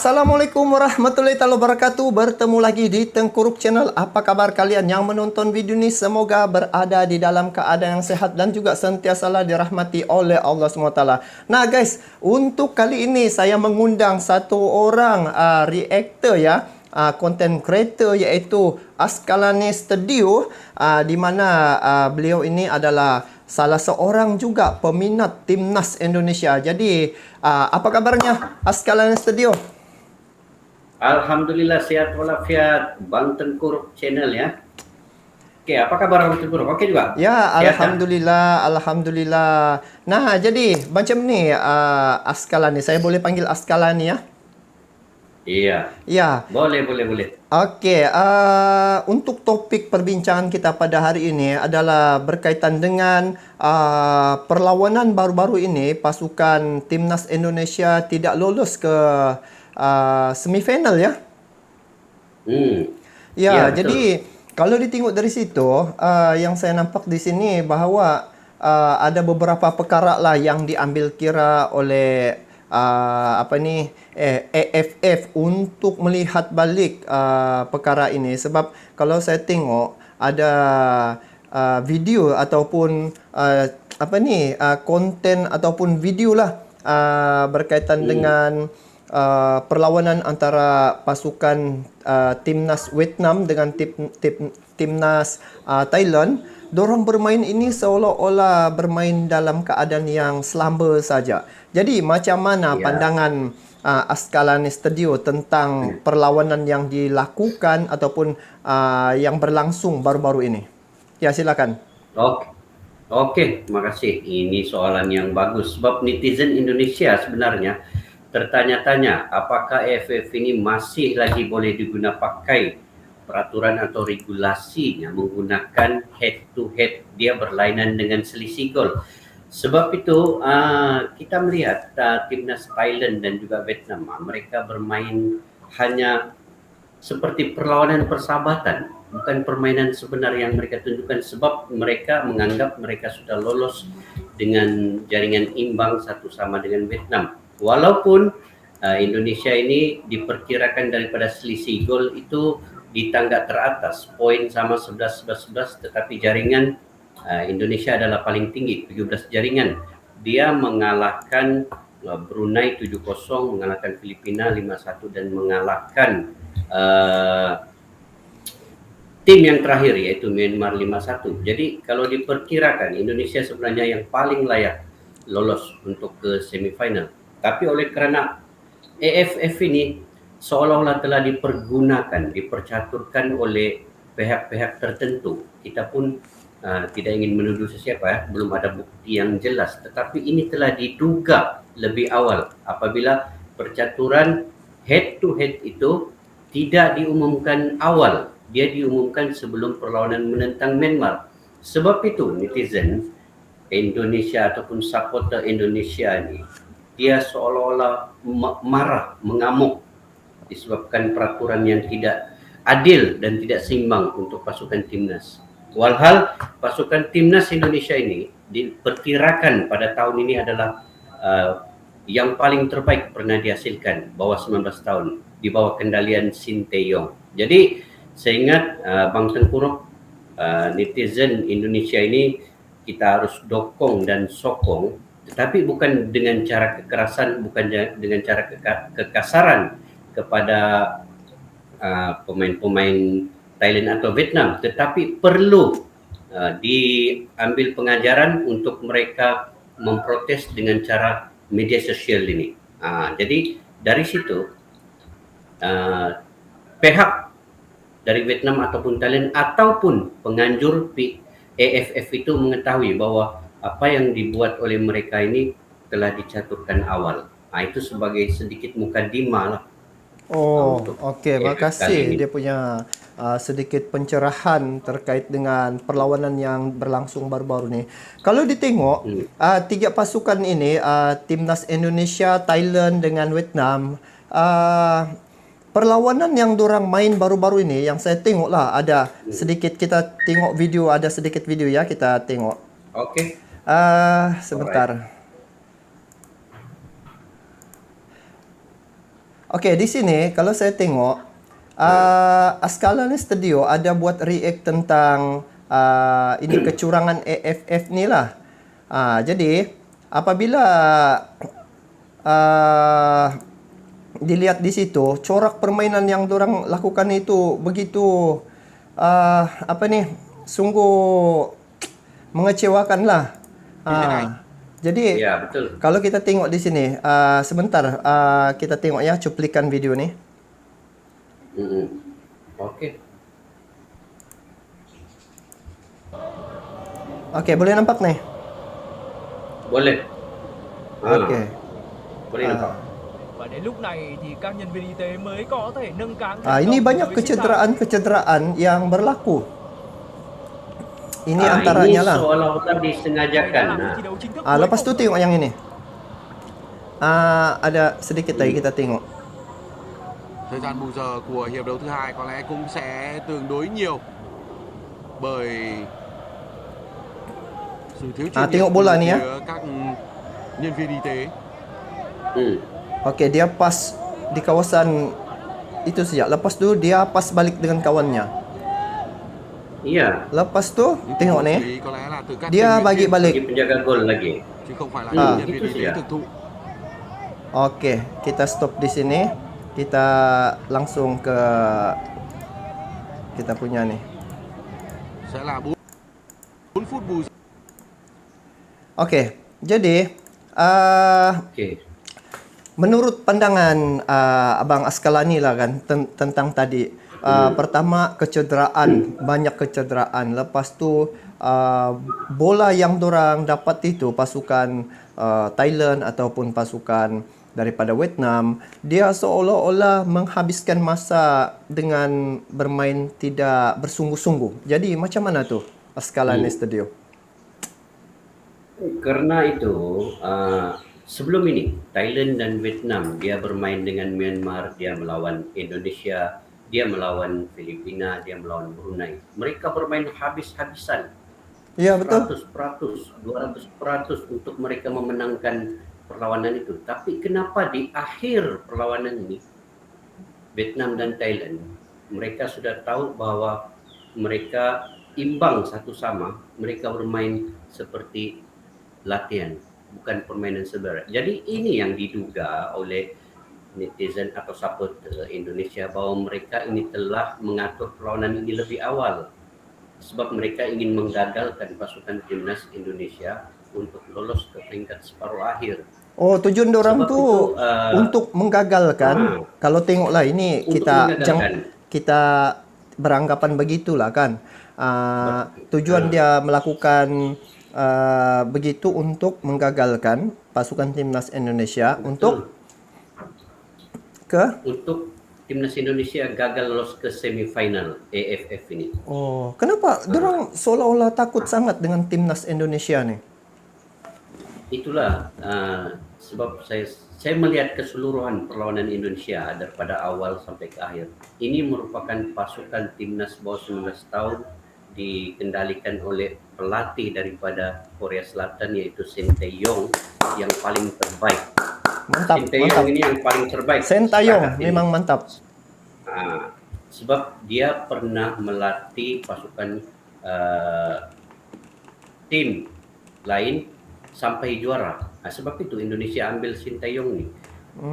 Assalamualaikum warahmatullahi wabarakatuh. Bertemu lagi di Tengkuruk Channel. Apa kabar kalian yang menonton video ini? Semoga berada di dalam keadaan yang sehat dan juga sentiasalah dirahmati oleh Allah SWT. Nah guys, untuk kali ini saya mengundang satu orang reactor ya, content creator, iaitu Askalani Studio, di mana beliau ini adalah salah seorang juga peminat timnas Indonesia. Jadi apa kabarnya Askalani Studio? Alhamdulillah sehat walafiat, Bang Tengkuruk Channel ya. Oke, apa kabar Bang Tengkuruk? Oke juga? Ya, Sehat kan? alhamdulillah, alhamdulillah. Nah, jadi macam ni Askalani, saya boleh panggil Askalani ya? Iya, Ya. boleh. Okey, untuk topik perbincangan kita pada hari ini adalah berkaitan dengan perlawanan baru-baru ini pasukan Timnas Indonesia tidak lolos ke semifinal ya. Hmm, Ya, iya betul. jadi kalau ditengok dari situ, yang saya nampak di sini bahawa ada beberapa perkara lah yang diambil kira oleh AFF untuk melihat balik perkara ini. Sebab kalau saya tengok ada video ataupun konten ataupun video lah berkaitan Hmm, dengan perlawanan antara pasukan timnas Vietnam dengan timnas Thailand. Dorang bermain ini seolah-olah bermain dalam keadaan yang selamba saja. Jadi macam mana iya. pandangan Askalani Studio tentang perlawanan yang dilakukan ataupun yang berlangsung baru-baru ini? Ya, silakan. Oke, oke, makasih. Ini soalan yang bagus. Sebab netizen Indonesia sebenarnya tertanya-tanya apakah AFF ini masih lagi boleh digunakan pakai peraturan atau regulasinya menggunakan head to head, dia berlainan dengan selisih gol. Sebab itu kita melihat timnas Thailand dan juga Vietnam, mereka bermain hanya seperti perlawanan persahabatan, bukan permainan sebenar yang mereka tunjukkan, sebab mereka menganggap mereka sudah lolos dengan jaringan imbang satu sama dengan Vietnam. Walaupun Indonesia ini diperkirakan daripada selisih gol itu di tangga teratas, poin sama 11-11-11, tetapi jaringan Indonesia adalah paling tinggi, 17 jaringan. Dia mengalahkan Brunei 7-0, mengalahkan Filipina 5-1 dan mengalahkan tim yang terakhir yaitu Myanmar 5-1. Jadi kalau diperkirakan Indonesia sebenarnya yang paling layak lolos untuk ke semifinal. Tapi oleh kerana AFF ini seolah-olah telah dipergunakan, dipercaturkan oleh pihak-pihak tertentu. Kita pun tidak ingin menuduh sesiapa ya, belum ada bukti yang jelas. Tetapi ini telah diduga lebih awal apabila percaturan head to head itu tidak diumumkan awal, dia diumumkan sebelum perlawanan menentang Myanmar. Sebab itu netizen Indonesia ataupun supporter Indonesia ini, dia seolah-olah marah, mengamuk disebabkan peraturan yang tidak adil dan tidak seimbang untuk pasukan timnas. Walhal pasukan timnas Indonesia ini diperkirakan pada tahun ini adalah yang paling terbaik pernah dihasilkan, bawah 19 tahun, di bawah kendalian Sinteyong. Jadi saya ingat Bang Tengkuruk, netizen Indonesia ini kita harus dokong dan sokong, tetapi bukan dengan cara kekerasan, bukan dengan cara kekasaran kepada pemain-pemain Thailand atau Vietnam, tetapi perlu diambil pengajaran untuk mereka memprotes dengan cara media sosial ini. Jadi dari situ pihak dari Vietnam ataupun Thailand ataupun penganjur AFF itu mengetahui bahwa apa yang dibuat oleh mereka ini telah dicaturkan awal. Itu sebagai sedikit mukadimah lah Oh, untuk okey. AFF kali Makasih ini. dia punya sedikit pencerahan terkait dengan perlawanan yang berlangsung baru-baru ni. Kalau ditengok, Hmm. tiga pasukan ini, Timnas Indonesia, Thailand dengan Vietnam, uh, perlawanan yang dorang main baru-baru ini, yang saya tengok lah, ada sedikit, kita tengok video, ada sedikit video ya, kita tengok. Oke, alright. Sebentar. Oke, di sini kalau saya tengok Askala ni studio ada buat react tentang ini kecurangan AFF ni lah. Jadi apabila uh, dilihat di situ corak permainan yang dorang lakukan itu begitu apa nih sungguh mengecewakan lah. Jadi Ya, betul. kalau kita tengok di sini sebentar kita tengok ya cuplikan video nih. Mm-mm. Oke. Oke, boleh nampak nih? Boleh. Oke. Boleh nampak. Và đến lúc này thì các nhân viên y tế mới có thể nâng cáng Ini banyak kecederaan-kecederaan yang berlaku. Ini Ini antaranya lah. seolah-olah disengajakan. Lepas tu tengok yang ini. Ada sedikit lagi kita tengok. Thời gian bù giờ của hiệp đấu thứ hai có lẽ cũng sẽ tương đối nhiều bởi sự thiếu chuyên tengok nghiệp bola từ ni ya. phía các nhân viên y tế. Okey, dia pas di kawasan itu saja. Lepas tu dia pas balik dengan kawannya. Iya. Lepas tu Những tengok cú ni, xử lý có lẽ là từ các dia tình nguyện bagi viên balik. Jadi penjaga gol lagi. chứ không phải là Ah. những nhân viên Itu y tế saja. thực thụ. Okey, kita stop di sini. Kita langsung ke kita punya ni. Sẽ là 4 phút bù giờ. Okey, jadi Oke. menurut pandangan Abang Askalani lah kan tentang tadi pertama kecederaan, banyak kecederaan. Lepas tu bola yang dorang dapat itu pasukan Thailand ataupun pasukan daripada Vietnam, dia seolah-olah menghabiskan masa dengan bermain tidak bersungguh-sungguh. Jadi macam mana tu Askalani Studio? Karena itu sebelum ini Thailand dan Vietnam dia bermain dengan Myanmar, dia melawan Indonesia, dia melawan Filipina, dia melawan Brunei. Mereka bermain habis-habisan. Ya, betul. 100%, 200% untuk mereka memenangkan perlawanan itu. Tapi kenapa di akhir perlawanan ini Vietnam dan Thailand mereka sudah tahu bahwa mereka imbang satu sama, mereka bermain seperti latihan, bukan permainan sebenarnya. Jadi ini yang diduga oleh netizen atau supporter Indonesia bahwa mereka ini telah mengatur perlawanan ini lebih awal sebab mereka ingin menggagalkan pasukan timnas Indonesia untuk lolos ke peringkat separuh akhir. Oh, tujuan dorang Sebab tu itu, untuk menggagalkan. Kalau tengoklah ini Untuk kita kita beranggapan begitulah kan. Tujuan dia melakukan begitu untuk menggagalkan pasukan timnas Indonesia untuk timnas Indonesia gagal lolos ke semifinal AFF ini. Oh, kenapa dorang seolah-olah takut sangat dengan timnas Indonesia nih? Itulah sebab saya melihat keseluruhan perlawanan Indonesia daripada awal sampai ke akhir. Ini merupakan pasukan timnas bawah 19 tahun dikendalikan oleh pelatih daripada Korea Selatan yaitu Shin Tae-yong yang paling terbaik. Mantap, Shin Tae-yong mantap. ini yang paling terbaik. Shin Tae-yong saat ini. memang mantap. Sebab dia pernah melatih pasukan tim lain sampai juara. Sebab itu Indonesia ambil Shin Tae-yong ni.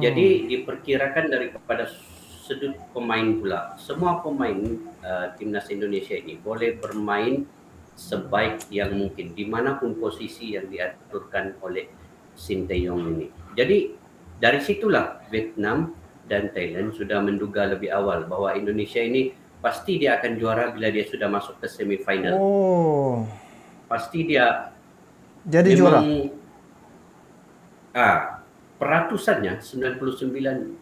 Jadi diperkirakan daripada sudut pemain pula, semua pemain timnas Indonesia ini boleh bermain sebaik yang mungkin dimanapun posisi yang diaturkan oleh Shin Tae-yong ini. Jadi dari situlah Vietnam dan Thailand sudah menduga lebih awal bahwa Indonesia ini pasti dia akan juara bila dia sudah masuk ke semifinal. Oh, Pasti dia jadi juara. Peratusannya 99%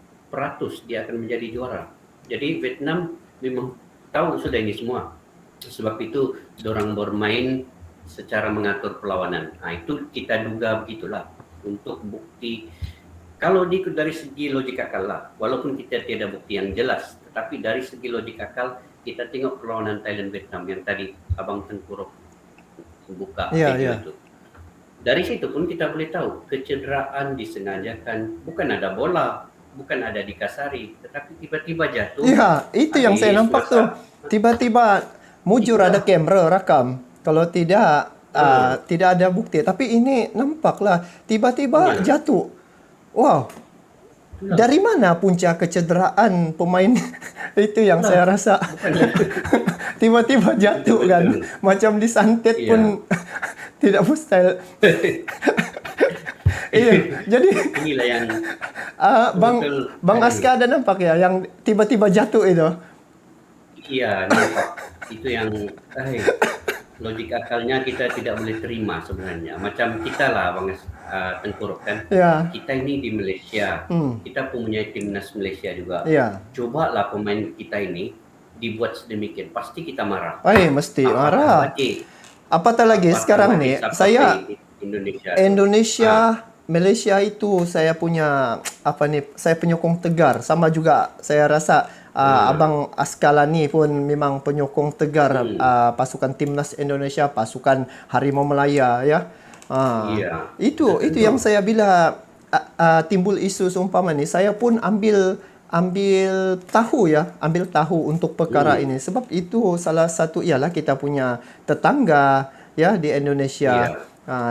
dia akan menjadi juara. Jadi Vietnam memang tahu sudah ini semua. Sebab itu dorang bermain secara mengatur perlawanan. Itu kita duga begitulah. Untuk bukti, kalau dari segi logik akal lah, walaupun kita tiada bukti yang jelas, tetapi dari segi logik akal kita tengok perlawanan Thailand Vietnam yang tadi Abang Tengku buka video itu. Dari situ pun kita boleh tahu kecederaan disengajakan, bukan ada bola, bukan ada di Kasari, tetapi tiba-tiba jatuh. Ya, itu yang saya Habis nampak tuh. masa. Tiba-tiba mujur Itulah. ada kamera rakam. Kalau tidak Ah, tidak ada bukti. Tapi ini nampaklah tiba-tiba iya, jatuh. Wow, itulah. dari mana punca kecederaan pemain itu yang Itulah. saya rasa Bukan. tiba-tiba jatuh kan. Betul-betul. Macam disantet Iya. pun tidak mustahil. Iya, jadi Inilah yang Bang betul Bang sekali. Aska ada nampak ya yang tiba-tiba jatuh itu. Iya, nampak. Itu yang logik akalnya kita tidak boleh terima sebenarnya. Macam kita lah, Bang Tengkuruk kan. Ya, Kita ini di Malaysia, kita punya timnas Malaysia juga. ya. Cobalah pemain kita ini dibuat sedemikian, pasti kita marah. Mesti marah. Apatah lagi sekarang nih, saya Indonesia, Malaysia itu saya punya saya penyokong tegar. Sama juga saya rasa Abang Askalani pun memang penyokong tegar pasukan timnas Indonesia, pasukan Harimau Melaya ya. Iya. Itu yang saya bila timbul isu seumpama ni, saya pun ambil tahu untuk perkara ini, sebab itu salah satu ialah kita punya tetangga ya di Indonesia.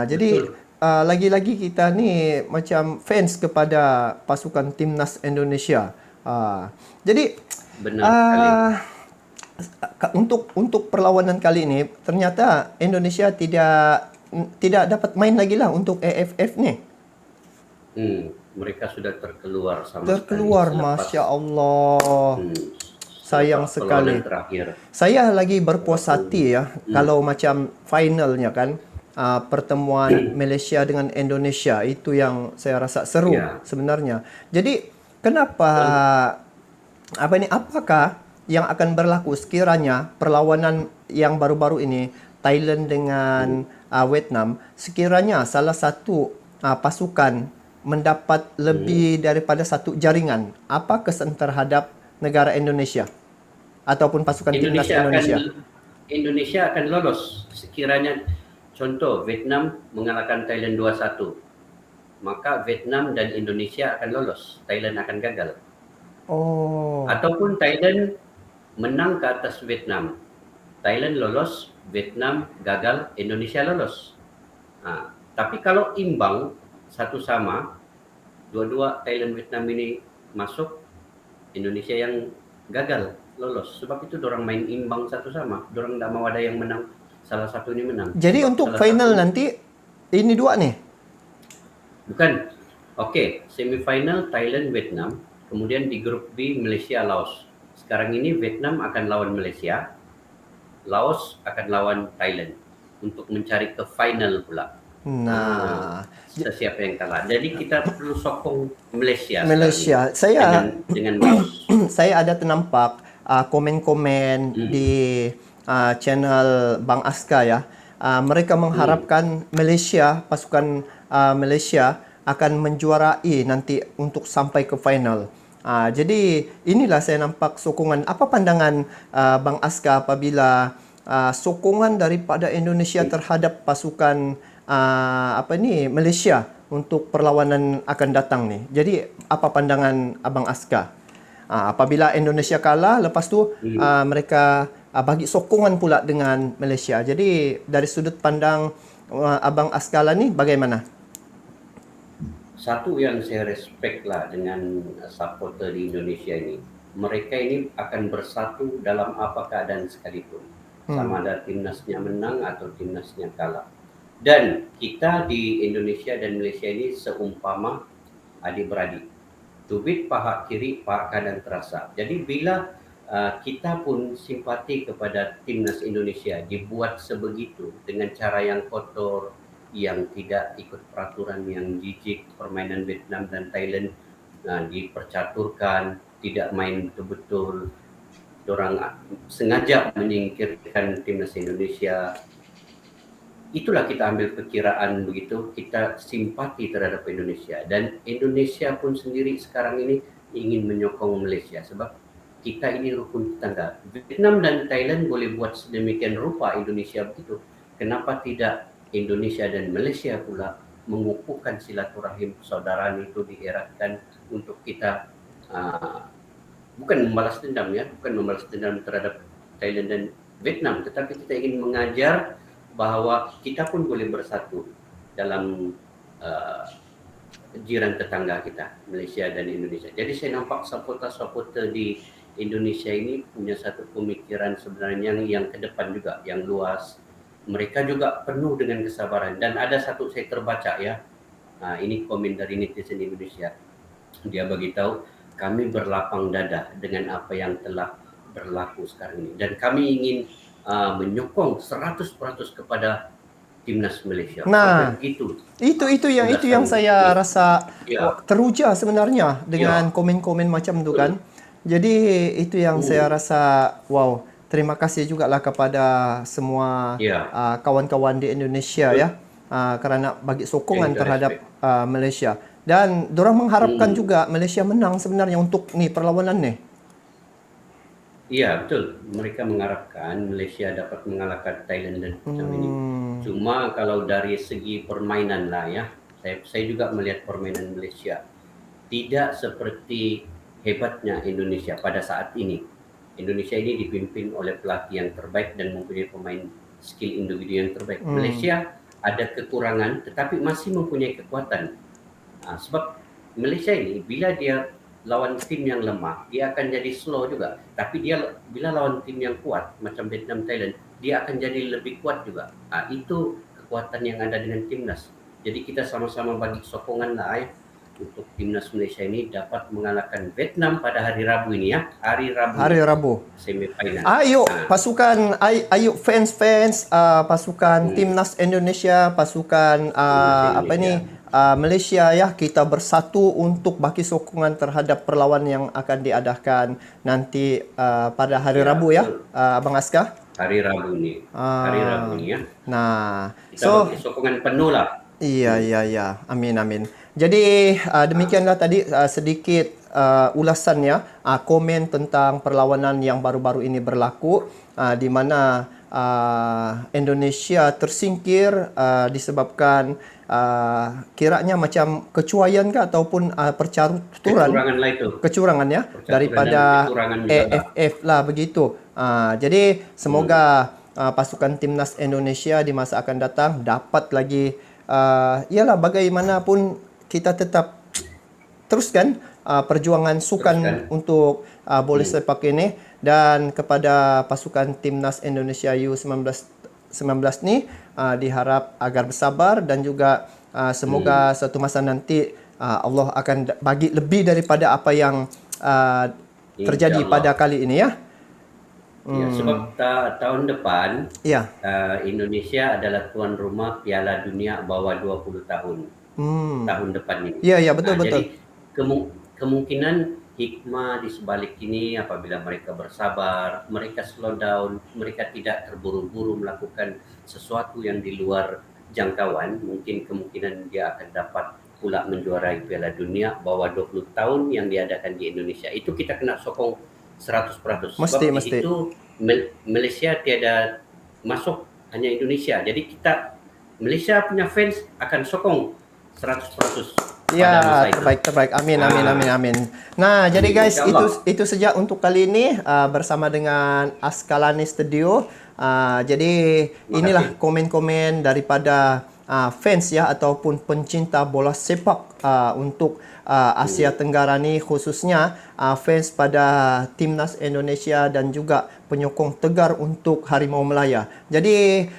Jadi lagi-lagi kita ni macam fans kepada pasukan timnas Indonesia. Jadi Benar sekali. untuk perlawanan kali ini ternyata Indonesia tidak dapat main lagi lah untuk AFF ni. Mereka sudah terkeluar sama Terkeluar, sekali selepas, Masya Allah. Sayang selepas sekali. perlawanan terakhir. Saya lagi berpuas hati ya kalau macam finalnya kan, pertemuan Malaysia dengan Indonesia itu yang saya rasa seru Ya. sebenarnya. Jadi kenapa apakah yang akan berlaku sekiranya perlawanan yang baru-baru ini Thailand dengan Vietnam, sekiranya salah satu pasukan mendapat lebih daripada satu jaringan, apa kesan terhadap negara Indonesia ataupun pasukan timnas Indonesia? Indonesia akan lolos sekiranya contoh Vietnam mengalahkan Thailand 2-1. Maka Vietnam dan Indonesia akan lolos, Thailand akan gagal. Oh. Ataupun Thailand menang ke atas Vietnam. Thailand lolos, Vietnam gagal, Indonesia lolos. Tapi kalau imbang satu sama, dua-dua Thailand Vietnam ini masuk, Indonesia yang gagal lolos. Sebab itu dorang main imbang satu sama. Dorang tidak mau ada yang menang, salah satu ini menang. Jadi Sebab untuk salah final satu- nanti ini dua nih. Bukan. Oke, semifinal Thailand Vietnam, kemudian di grup B Malaysia Laos. Sekarang ini Vietnam akan lawan Malaysia, Laos akan lawan Thailand untuk mencari ke final pula. Nah, Siapa yang kalah. Jadi kita perlu sokong Malaysia. Malaysia. sekarang ini dengan Laos. Saya ada ternampak komen-komen di channel Bang Aska ya. Mereka mengharapkan Malaysia, pasukan Malaysia akan menjuarai nanti untuk sampai ke final. Jadi inilah saya nampak sokongan. Apa pandangan Bang Aska apabila sokongan daripada Indonesia terhadap pasukan Malaysia untuk perlawanan akan datang ni? Jadi apa pandangan Abang Aska? Apabila Indonesia kalah, lepas tu mereka bagi sokongan pula dengan Malaysia. Jadi dari sudut pandang Abang Askala ni bagaimana? Satu yang saya respect lah dengan supporter di Indonesia ini, mereka ini akan bersatu dalam apa keadaan sekalipun, sama ada timnasnya menang atau timnasnya kalah. Dan kita di Indonesia dan Malaysia ini seumpama adik-beradik, tubit paha kiri, paha kanan terasa. Jadi bila kita pun simpati kepada timnas Indonesia dibuat sebegitu dengan cara yang kotor, yang tidak ikut peraturan, yang jijik, permainan Vietnam dan Thailand dipercaturkan, tidak main betul-betul, dorang sengaja menyingkirkan timnas Indonesia. Itulah kita ambil perkiraan begitu, kita simpati terhadap Indonesia. Dan Indonesia pun sendiri sekarang ini ingin menyokong Malaysia sebab kita ini rukun tetangga. Vietnam dan Thailand boleh buat sedemikian rupa Indonesia begitu. Kenapa tidak Indonesia dan Malaysia pula mengukuhkan silaturahim persaudaraan itu, dieratkan untuk kita ah, bukan membalas dendam ya, bukan membalas dendam terhadap Thailand dan Vietnam, tetapi kita ingin mengajar bahwa kita pun boleh bersatu dalam uh, jiran tetangga kita, Malaysia dan Indonesia. Jadi saya nampak supporter-supporter di Indonesia ini punya satu pemikiran sebenarnya yang ke depan juga, yang luas. Mereka juga penuh dengan kesabaran. Dan ada satu saya terbaca ya, ini komen dari netizen Indonesia. Dia beritahu, kami berlapang dada dengan apa yang telah berlaku sekarang ini. Dan kami ingin menyokong 100% kepada timnas Malaysia. Nah, Sampai begitu. itu yang saya rasa Ya. teruja sebenarnya dengan Ya. komen-komen macam itu kan. Jadi itu yang saya rasa wow, terima kasih juga lah kepada semua Ya. kawan-kawan di Indonesia ya, kerana bagi sokongan Kita terhadap respect. Malaysia. Dan dorang mengharapkan juga Malaysia menang sebenarnya untuk nih perlawanan nih. Iya betul, mereka mengharapkan Malaysia dapat mengalahkan Thailand dan Vietnam ini. Cuma kalau dari segi permainan lah ya, saya juga melihat permainan Malaysia tidak seperti hebatnya Indonesia pada saat ini. Indonesia ini dipimpin oleh pelatih yang terbaik dan mempunyai pemain skill individu yang terbaik. Malaysia ada kekurangan tetapi masih mempunyai kekuatan. Sebab Malaysia ini bila dia lawan tim yang lemah, dia akan jadi slow juga. Tapi dia bila lawan tim yang kuat macam Vietnam, Thailand, dia akan jadi lebih kuat juga. Itu kekuatan yang ada dengan timnas. Jadi kita sama-sama bagi sokongan lah ya, untuk timnas Malaysia ini dapat mengalahkan Vietnam pada hari Rabu ini ya. Hari Rabu. Semifinal. Ayo pasukan, ayo fans-fans pasukan timnas Indonesia, pasukan apa ini Malaysia ya, kita bersatu untuk bagi sokongan terhadap perlawanan yang akan diadakan nanti pada hari Rabu ya, Abang Askar. Hari Rabu ini. Hari Rabu ini ya. Nah, Kita bagi sokongan penuh lah. Iya. Amin. Jadi demikianlah tadi sedikit ulasannya, komen tentang perlawanan yang baru-baru ini berlaku, di mana Indonesia tersingkir disebabkan kiranya macam kecuaian ke ataupun percaturan, Kecurangan lah itu. kecurangan ya, daripada AFF lah begitu. Jadi semoga pasukan timnas Indonesia di masa akan datang dapat lagi ialah bagaimanapun kita tetap teruskan perjuangan sukan untuk bola sepak ini. Dan kepada pasukan timnas Indonesia U19 ni diharap agar bersabar dan juga semoga suatu masa nanti Allah akan bagi lebih daripada apa yang terjadi pada kali ini ya. Ya, sebab tahun depan Ya. Indonesia adalah tuan rumah Piala Dunia bawah 20 tahun. Tahun depan ini. Ya, betul. Jadi kemungkinan hikmah di sebalik ini apabila mereka bersabar, mereka slow down, mereka tidak terburu-buru melakukan sesuatu yang di luar jangkauan, mungkin kemungkinan dia akan dapat pula menjuarai Piala Dunia bawah 20 tahun yang diadakan di Indonesia. Itu kita kena sokong 100%. Mesti. Itu Malaysia tiada masuk, hanya Indonesia. Jadi kita Malaysia punya fans akan sokong 100%. Ya, terbaik. Amin. Nah, jadi guys, itu saja untuk kali ini bersama dengan Askalani Studio. Jadi inilah komen-komen daripada fans ya ataupun pencinta bola sepak untuk Asia Tenggara ni, khususnya fans pada timnas Indonesia dan juga penyokong tegar untuk Harimau Melaya. Jadi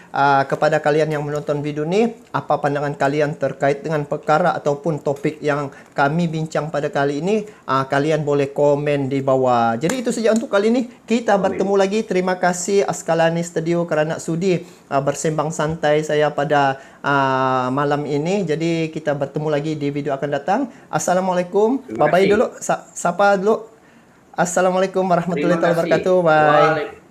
kepada kalian yang menonton video ni, apa pandangan kalian terkait dengan perkara ataupun topik yang kami bincang pada kali ini, kalian boleh komen di bawah. Jadi itu saja untuk kali ini. Kita bertemu lagi. Terima kasih Askalani Studio kerana sudi bersembang santai saya pada malam ini. Jadi kita bertemu lagi di video akan datang. Assalamualaikum. Bye-bye dulu. Sapa dulu. Assalamualaikum warahmatullahi wabarakatuh. Bye.